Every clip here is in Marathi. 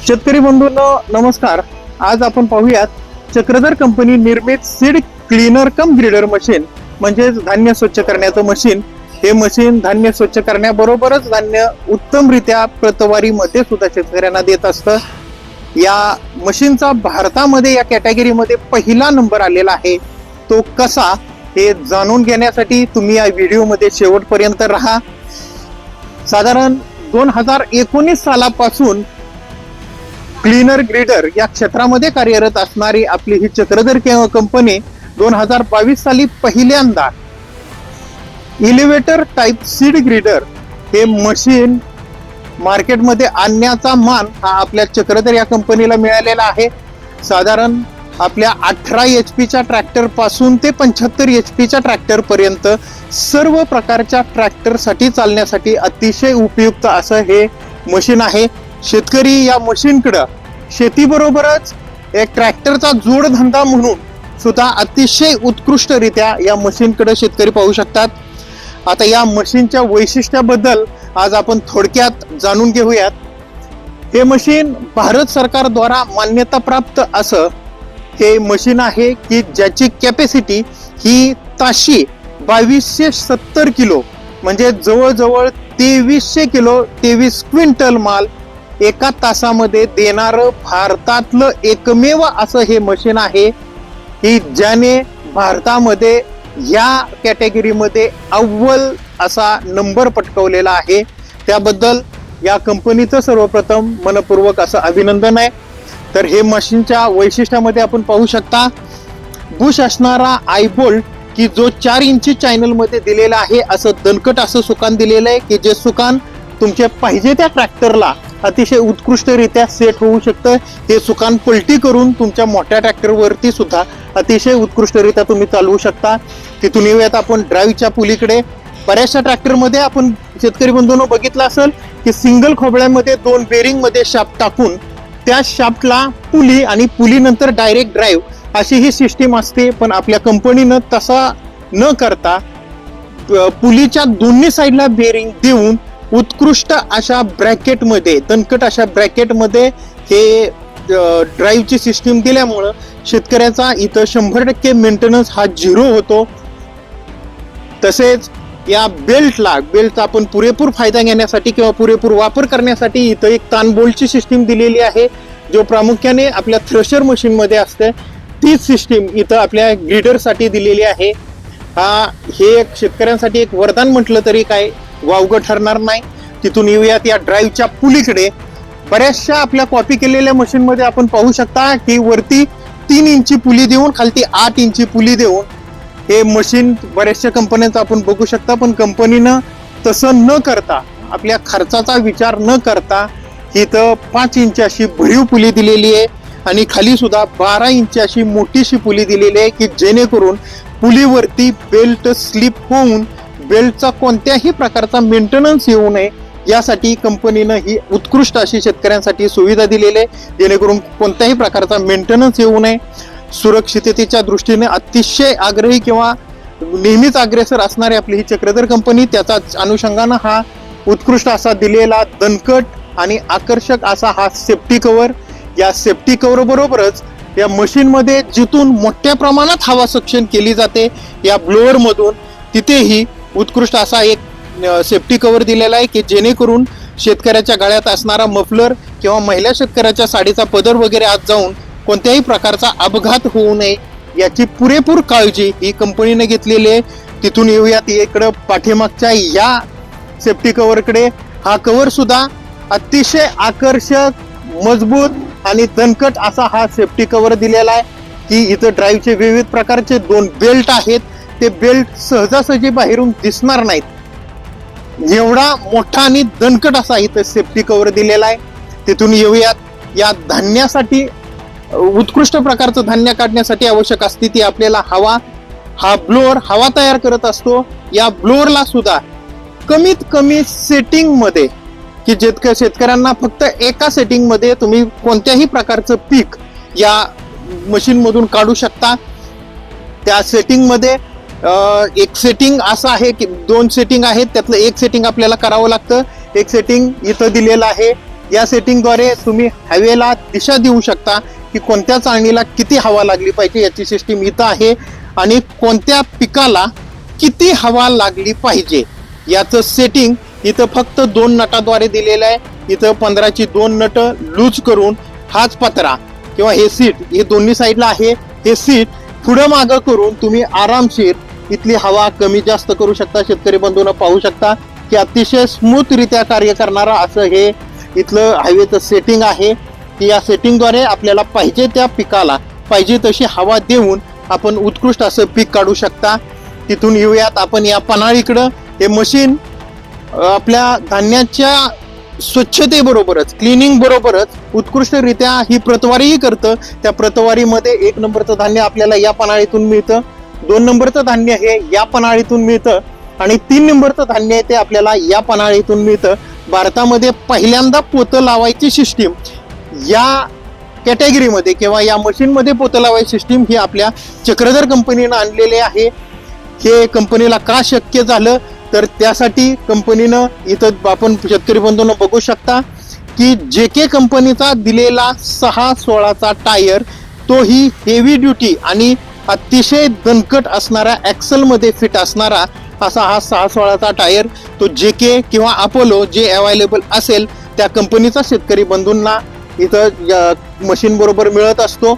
शेतकरी बंधूंनो नमस्कार। आज आपण पाहूयात चक्रधर कंपनी निर्मित सीड क्लीनर कम ग्रेडर मशीन म्हणजे धान्य स्वच्छ करण्याचं मशीन। हे मशीन धान्य स्वच्छ करण्याबरोबरच धान्य उत्तमरित्या प्रतवारीमध्ये सुद्धा शेतकऱ्यांना देत असतं। या मशीनचा भारतामध्ये या कॅटेगरीमध्ये पहिला नंबर आलेला आहे। तो कसा हे जाणून घेण्यासाठी तुम्ही या व्हिडिओमध्ये शेवटपर्यंत राहा। साधारण 2019 सालापासून क्लीनर ग्रेडर या क्षेत्रामध्ये कार्यरत असणारी आपली ही चक्रधर कंपनी 2022 साली पहिल्यांदा इलेव्हेटर टाइप सीड ग्रेडर हे मशीन मार्केटमध्ये आणण्याचा मान हा आपल्या चक्रधर या कंपनीला मिळालेला आहे। साधारण आपल्या 18 HP च्या ट्रॅक्टर पासून ते 75 HP च्या ट्रॅक्टर पर्यंत सर्व प्रकारच्या ट्रॅक्टर साठी चालण्यासाठी अतिशय उपयुक्त असं हे मशीन आहे। शेतकरी या मशीनकडे शेतीबरोबरच एक ट्रॅक्टरचा जोडधंदा म्हणून सुद्धा अतिशय उत्कृष्टरित्या या मशीनकडे शेतकरी पाहू शकतात। आता या मशीनच्या वैशिष्ट्याबद्दल आज आपण थोडक्यात जाणून घेऊयात। हे मशीन भारत सरकारद्वारा मान्यता प्राप्त असं हे मशीन आहे की ज्याची कॅपॅसिटी ही ताशी 2270 किलो म्हणजे जवळजवळ 2300 किलो 23 क्विंटल माल एका तासामध्ये देणारं भारतातलं एकमेव असं हे मशीन आहे की ज्याने भारतामध्ये या कॅटेगरीमध्ये अव्वल असा नंबर पटकावलेला आहे। त्याबद्दल या कंपनीचं सर्वप्रथम मनपूर्वक असं अभिनंदन आहे। तर हे मशीनच्या वैशिष्ट्यामध्ये आपण पाहू शकता बुश असणारा आयबोल्ट की जो 4 इंची चॅनल मध्ये दिलेला आहे। असं दणकट असं सुकान दिलेलं आहे की जे सुकान तुमच्या पाहिजे त्या ट्रॅक्टरला अतिशय उत्कृष्टरित्या सेट होऊ शकतं। हे सुकान पलटी करून तुमच्या मोठ्या ट्रॅक्टरवरती सुद्धा अतिशय उत्कृष्टरित्या तुम्ही चालवू शकता। तिथून येऊयात आपण ड्राईव्हच्या पुलीकडे। बऱ्याचशा ट्रॅक्टरमध्ये आपण शेतकरी बंधूंनो बघितलं असेल की सिंगल खोबळ्यामध्ये 2 बेरिंग मध्ये शाफ्ट टाकून त्या शाफ्टला पुली आणि पुलीनंतर डायरेक्ट ड्राईव्ह अशी ही सिस्टीम असते। पण आपल्या कंपनीनं तसा न करता पुलीच्या दोन्ही साईडला बेरिंग देऊन उत्कृष्ट अशा ब्रॅकेटमध्ये दणकट अशा ब्रॅकेटमध्ये हे ड्राईव्हची सिस्टीम दिल्यामुळं शेतकऱ्याचा इथं 100% मेंटेनन्स हा 0 होतो। तसेच या बेल्टचा आपण पुरेपूर फायदा घेण्यासाठी किंवा पुरेपूर वापर करण्यासाठी इथं एक तान बोल्टची सिस्टीम दिलेली आहे जो प्रामुख्याने आपल्या थ्रेशर मशीन मध्ये असते। तीच सिस्टीम इथं आपल्या ग्रेडरसाठी दिलेली आहे। हे एक शेतकऱ्यांसाठी एक वरदान म्हटलं तरी काय वावगं ठरणार नाही। तिथून येऊयात या ड्राईव्हच्या पुलीकडे। बऱ्याचशा आपल्या कॉपी केलेल्या मशीन मध्ये आपण पाहू शकता की वरती 3 इंची पुली देऊन खालती 8 इंची पुली देऊन हे मशीन बऱ्याचशा कंपन्यांचं आपण बघू शकता। पण कंपनीनं तसं न करता आपल्या खर्चाचा विचार न करता इथं 5 इंच अशी भरीव पुली दिलेली आहे आणि खाली सुद्धा 12 इंच अशी मोठीशी पुली दिलेली आहे की जेणेकरून पुलीवरती बेल्ट स्लिप होऊन बेल्टचा कोणत्याही प्रकारचा मेंटेनन्स येऊ नये यासाठी कंपनीनं ही उत्कृष्ट अशी शेतकऱ्यांसाठी सुविधा दिलेली आहे जेणेकरून कोणत्याही प्रकारचा मेंटेनन्स येऊ नये। सुरक्षिततेच्या दृष्टीने अतिशय आग्रही किंवा नेहमीच अग्रेसर असणारी आपली ही चक्रधर कंपनी त्याचा अनुषंगानं हा उत्कृष्ट असा दिलेला दणकट आणि आकर्षक असा हा सेफ्टी कव्हर। या सेफ्टी कव्हर बरोबरच या मशीन मध्ये जिथून मोठ्या प्रमाणात हवा सक्शन केली जाते या ब्लोअर मधून तिथेही उत्कृष्ट असा एक सेफ्टी कव्हर दिलेला आहे की जेणेकरून शेतकऱ्याच्या गळ्यात असणारा मफलर किंवा महिला शेतकऱ्याच्या साडीचा पदर वगैरे आत जाऊन कोणत्याही प्रकारचा अपघात होऊ नये याची पुरेपूर काळजी ही कंपनीने घेतलेली आहे। तिथून येऊयात इकडं पाठीमागच्या या सेफ्टी कव्हरकडे। हा कव्हर सुद्धा अतिशय आकर्षक मजबूत आणि दणकट असा हा सेफ्टी कव्हर दिलेला आहे की इथं ड्राईव्हचे विविध प्रकारचे 2 बेल्ट आहेत। ते बेल्ट सहजासहजी बाहेरून दिसणार नाहीत एवढा मोठा आणि दणकट असा इथं सेफ्टी कव्हर दिलेला आहे। तिथून येऊयात या धान्यासाठी उत्कृष्ट प्रकारचं धान्य काढण्यासाठी आवश्यक असते ती आपल्याला हवा। हा ब्लोअर हवा तयार करत असतो। या ब्लोअरला सुद्धा कमीत कमी सेटिंग मध्ये की जितकं शेतकऱ्यांना फक्त एका सेटिंग मध्ये तुम्ही कोणत्याही प्रकारचं पीक या मशीन मधून काढू शकता। त्या सेटिंग मध्ये एक सेटिंग असं आहे की 2 सेटिंग आहेत त्यातलं एक सेटिंग आपल्याला करावं लागतं। एक सेटिंग इथं दिलेलं आहे या सेटिंगद्वारे तुम्ही हवेला दिशा देऊ शकता की कोणत्या चाळणीला किती हवा लागली पाहिजे, याची सिस्टीम इथं आहे. आणि कोणत्या पिकाला किती हवा लागली पाहिजे याचं सेटिंग इथं फक्त 2 नटाद्वारे दिलेलं आहे. इथं 15ची 2 नट लूज करून हाच पत्रा किंवा हे सीट हे दोन्ही साईडला आहे. हे सीट पुढं मागं करून तुम्ही आरामशीर इथली हवा कमी जास्त करू शकता. शेतकरी बंधूंनो पाहू शकता की अतिशय स्मूथरित्या कार्य करणारा असं हे इथलं हवेचं सेटिंग आहे की या सेटिंगद्वारे आपल्याला पाहिजे त्या पिकाला पाहिजे तशी हवा देऊन आपण उत्कृष्ट असं पीक काढू शकता. तिथून येऊयात आपण या पन्हाळीकडं. हे मशीन आपल्या धान्याच्या स्वच्छतेबरोबरच क्लिनिंग बरोबरच उत्कृष्टरित्या ही प्रतवारीही करतं. त्या प्रतवारीमध्ये 1 नंबरचं धान्य आपल्याला या पन्हाळीतून मिळतं, 2 नंबरचं धान्य हे या पन्हाळीतून मिळतं आणि 3 नंबरचं धान्य ते आपल्याला या पन्हाळीतून मिळतं. भारतामध्ये पहिल्यांदा पोतं लावायची सिस्टीम या कॅटेगरीमध्ये किंवा या मशीनमध्ये पोतं लावायची सिस्टीम ही आपल्या चक्रधर कंपनीनं आणलेली आहे. हे कंपनीला का शक्य झालं तर त्यासाठी कंपनीनं इथं आपण शेतकरी बंधूंनो बघू शकता की JK कंपनीचा दिलेला 6/16चा टायर, तोही हेवी ड्युटी आणि अतिशय दणकट असणारा ॲक्सलमध्ये फिट असणारा असा हा 6/16चा टायर तो JK किंवा अपोलो जे अवेलेबल असेल त्या कंपनीचा शेतकरी बंधूंना इथं या मशीन बरोबर मिळत असतो.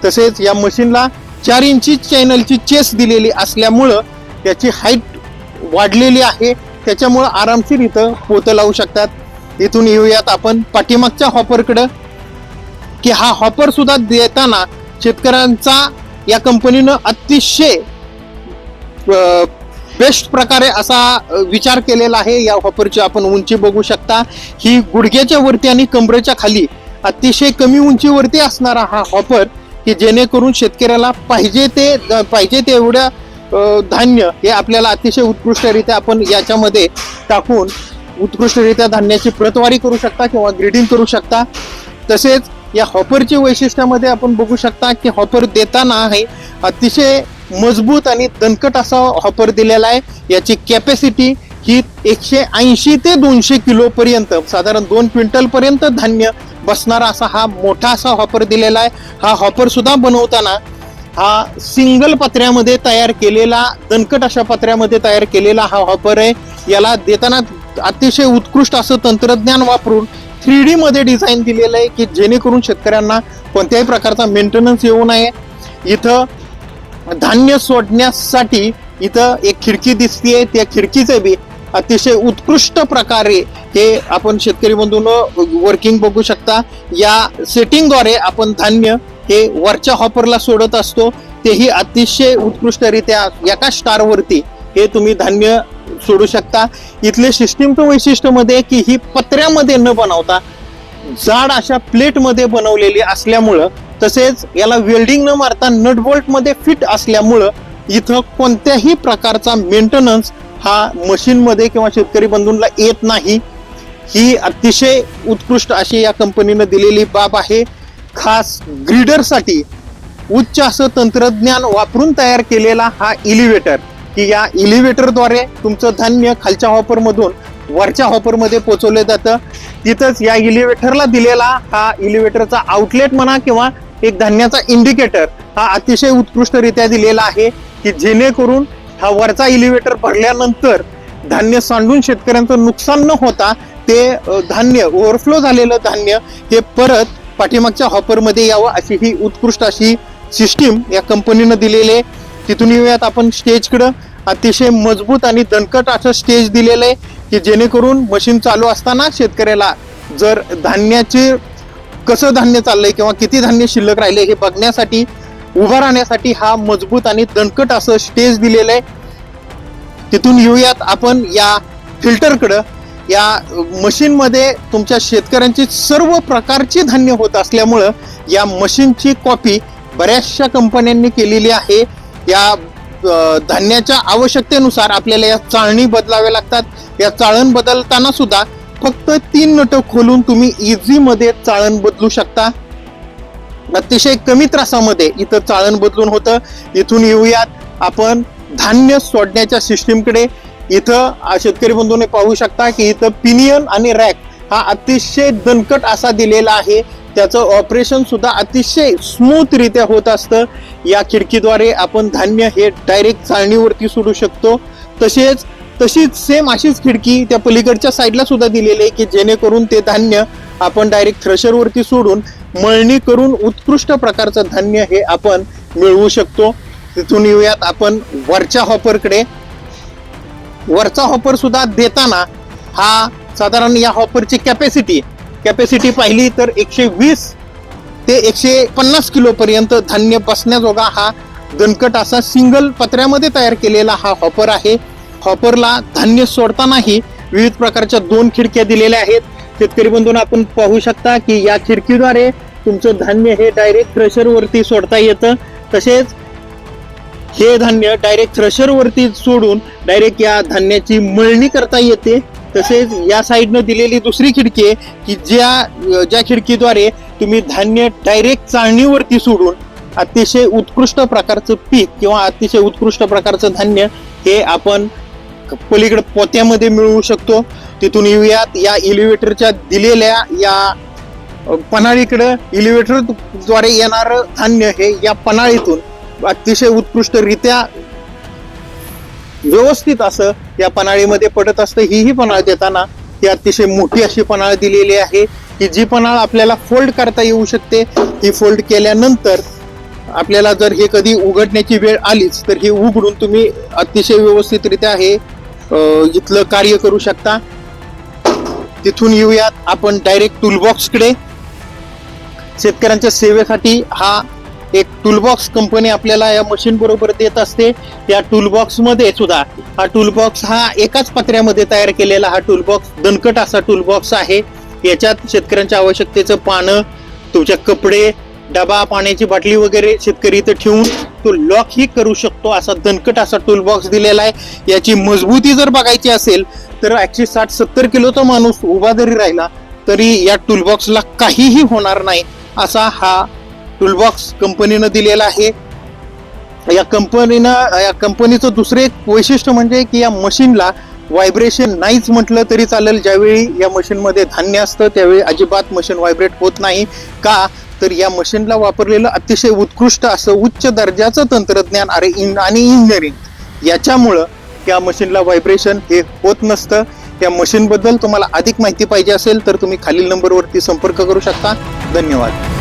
तसेच या मशीनला 4 इंची चॅनलची चेस दिलेली असल्यामुळं त्याची हाईट वाढलेली आहे, त्याच्यामुळं आरामशीर इथं पोतं लावू शकतात. इथून येऊयात आपण पाठीमागच्या हॉपरकडं की हा हॉपर सुद्धा देताना शेतकऱ्यांचा या कंपनीनं अतिशय बेस्ट प्रकारे असा विचार केलेला आहे. या हॉपरची आपण उंची बघू शकता, ही गुडघ्याच्या वरती आणि कमरेच्या खाली अतिशय कमी उंचीवरती असणारा हा हॉपर की जेणेकरून शेतकऱ्याला पाहिजे तेवढ्या धान्य हे आपल्याला अतिशय उत्कृष्टरित्या आपण याच्यामध्ये टाकून उत्कृष्टरित्या धान्याची प्रतवारी करू शकता किंवा ग्रेडिंग करू शकता. तसेच या हॉपरची वैशिष्ट्यामध्ये आपण बघू शकता की हॉपर देताना आहे अतिशय मजबूत आणि दणकट असा हॉपर दिलेला आहे. याची कॅपॅसिटी ही 180 ते 200 किलो पर्यंत साधारण 2 क्विंटल पर्यंत धान्य बसणारा असा हा मोठा असा हॉपर दिलेला आहे. हा हॉपर सुद्धा बनवताना हा सिंगल पत्र्यामध्ये तयार केलेला दणकट अशा पत्र्यामध्ये तयार केलेला हा हॉपर आहे. याला देताना अतिशय उत्कृष्ट असं तंत्रज्ञान वापरून 3D मध्ये डिझाईन दिलेलं आहे की जेणेकरून शेतकऱ्यांना कोणत्याही प्रकारचा मेंटेनन्स येऊ नये. इथं धान्य सोडण्यासाठी इथं एक खिडकी दिसतीये, त्या खिडकीचे बी अतिशय उत्कृष्ट प्रकारे हे आपण शेतकरी बंधूंनो वर्किंग बघू शकता. या सेटिंगद्वारे आपण धान्य हे वरच्या हॉपरला सोडत असतो, तेही अतिशय उत्कृष्टरित्या एका स्टारवरती हे तुम्ही धान्य सोडू शकता. इथले सिस्टीमचं वैशिष्ट्य मध्ये की ही पत्र्यामध्ये न बनवता जाड अशा प्लेटमध्ये बनवलेली असल्यामुळं, तसेच याला वेल्डिंग न मारता नट बोल्ट मध्ये फिट असल्यामुळं इथं कोणत्याही प्रकारचा मेंटेनन्स हा मशीन मध्ये किंवा शेतकरी बंधूंना येत नाही. ही अतिशय उत्कृष्ट अशी या कंपनीनं दिलेली बाब आहे. खास ग्रीडरसाठी उच्च असं तंत्रज्ञान वापरून तयार केलेला हा इलिव्हेटर की या इलिव्हेटरद्वारे तुमचं धान्य खालच्या हॉपर मधून वरच्या हॉपर मध्ये पोहोचवलं जातं. तिथंच या इलिव्हेटरला दिलेला हा इलिव्हेटरचा आउटलेट म्हणा किंवा एक धान्याचा इंडिकेटर हा अतिशय उत्कृष्टरित्या दिलेला आहे की जेणेकरून हा वरचा इलिव्हेटर भरल्यानंतर धान्य सांडून शेतकऱ्यांचं नुकसान न होता ते धान्य ओव्हरफ्लो झालेलं धान्य हे परत पाठीमागच्या हॉपर मध्ये यावं अशी ही उत्कृष्ट अशी सिस्टीम या कंपनीनं दिलेली आहे. तिथून येऊयात आपण स्टेजकडं. अतिशय मजबूत आणि दणकट असं स्टेज दिलेलं आहे की जेणेकरून मशीन चालू असताना शेतकऱ्याला जर धान्याचे कसं धान्य चाललंय किंवा किती धान्य शिल्लक राहिले हे बघण्यासाठी उभा राहण्यासाठी हा मजबूत आणि दणकट असं स्टेज दिलेलं आहे. तिथून येऊयात आपण या फिल्टरकडं. या मशीन मध्ये तुमच्या शेतकऱ्यांची सर्व प्रकारची धान्य होत असल्यामुळं या मशीनची कॉपी बऱ्याचशा कंपन्यांनी केलेली आहे. या धान्याच्या आवश्यकतेनुसार आपल्याला या चाळणी बदलाव्या लागतात. या चाळण बदलताना सुद्धा फक्त 3 नट खोलून तुम्ही इझी मध्ये चाळण बदलू शकता. अतिशय कमी त्रासामध्ये इथं चाळण बदलून होतं. इथून येऊयात आपण धान्य सोडण्याच्या सिस्टीमकडे. इथं शेतकरी बंधूंनी पाहू शकता की इथं पिनियन आणि रॅक हा अतिशय दणकट असा दिलेला आहे. त्याचं ऑपरेशन सुद्धा अतिशय स्मूथ रित्या होत असतं. या खिडकीद्वारे आपण धान्य हे डायरेक्ट चाळणीवरती सोडू शकतो. तशीच सेम अशीच खिडकी त्या पलीकडच्या साईडला सुद्धा दिलेली आहे की जेणेकरून ते धान्य आपण डायरेक्ट थ्रेशरवरती सोडून मळणी करून उत्कृष्ट प्रकारचं धान्य हे आपण मिळवू शकतो. तिथून येऊयात आपण वरच्या हॉपरकडे. वरचा हॉपर सुद्धा देताना हा साधारण या हॉपरची कॅपॅसिटी पाहिली तर 120 ते 150 किलो पर्यंत धान्य बसण्याजोगा हा दणकट असा सिंगल पत्र्यामध्ये तयार केलेला हा हॉपर आहे. हॉपरला धान्य सोडतानाही विविध प्रकारच्या 2 खिडक्या दिलेल्या आहेत. शेतकरी बंधूंनो, आपण पाहू शकता की या खिडकीद्वारे तुमचं धान्य हे डायरेक्ट थ्रेशरवरती सोडता येतं. तसेच हे धान्य डायरेक्ट थ्रेशरवरती सोडून डायरेक्ट या धान्याची मळणी करता येते. तसेच या साईडनं दिलेली दुसरी खिडकी आहे की ज्या खिडकीद्वारे तुम्ही धान्य डायरेक्ट चाळणीवरती सोडून अतिशय उत्कृष्ट प्रकारचं पीक किंवा अतिशय उत्कृष्ट प्रकारचं धान्य हे आपण पलीकडे पोत्यामध्ये मिळवू शकतो. तिथून येऊयात या एलिव्हेटरच्या दिलेल्या या पन्हाळीकडे. एलिव्हेटर द्वारे येणार धान्य हे या पन्हाळीतून अतिशय उत्कृष्टरित्या व्यवस्थित असं या पन्हाळीमध्ये पडत असतं. ही पन्हाळ देताना ही अतिशय मोठी अशी पन्हाळ दिलेली आहे की जी पन्हाळ आपल्याला फोल्ड करता येऊ शकते. ही फोल्ड केल्यानंतर आपल्याला जर हे कधी उघडण्याची वेळ आलीच तर हे उघडून तुम्ही अतिशय व्यवस्थितरित्या हे इथलं कार्य करू शकता. तिथून येऊयात आपण डायरेक्ट टूलबॉक्सकडे. शेतकऱ्यांच्या सेवेसाठी हा एक टूलबॉक्स कंपनी आपल्याला या मशीन बरोबर देत असते. या टूलबॉक्स मध्ये सुद्धा हा टूलबॉक्स हा एकाच पत्र्यामध्ये तयार केलेला हा टूलबॉक्स दणकट असा टूलबॉक्स आहे. याच्यात शेतकऱ्यांच्या आवश्यकतेचं पानं, तुमच्या कपडे, डबा, पाण्याची बाटली वगैरे शेतकरी इथं ठेवून तो लॉक ही करू शकतो. असा दणकट असा टूलबॉक्स दिलेला आहे. याची मजबूती जर बघायची असेल तर 160-70 किलोचा माणूस उभा जरी राहिला तरी या टूलबॉक्सला काहीही होणार नाही असा हा टूलबॉक्स कंपनीनं दिलेला आहे. या कंपनीचं दुसरे एक वैशिष्ट्य म्हणजे की या मशीनला व्हायब्रेशन नाहीच म्हटलं तरी चालेल. ज्यावेळी या मशीनमध्ये धान्य असतं त्यावेळी अजिबात मशीन व्हायब्रेट होत नाही. का तर या मशीनला वापरलेलं अतिशय उत्कृष्ट असं उच्च दर्जाचं तंत्रज्ञान आणि इंजिनिअरिंग याच्यामुळं या मशीनला व्हायब्रेशन हे होत नसतं. या मशीन बद्दल तुम्हाला अधिक माहिती पाहिजे असेल तर तुम्ही खालील नंबरवरती संपर्क करू शकता. धन्यवाद.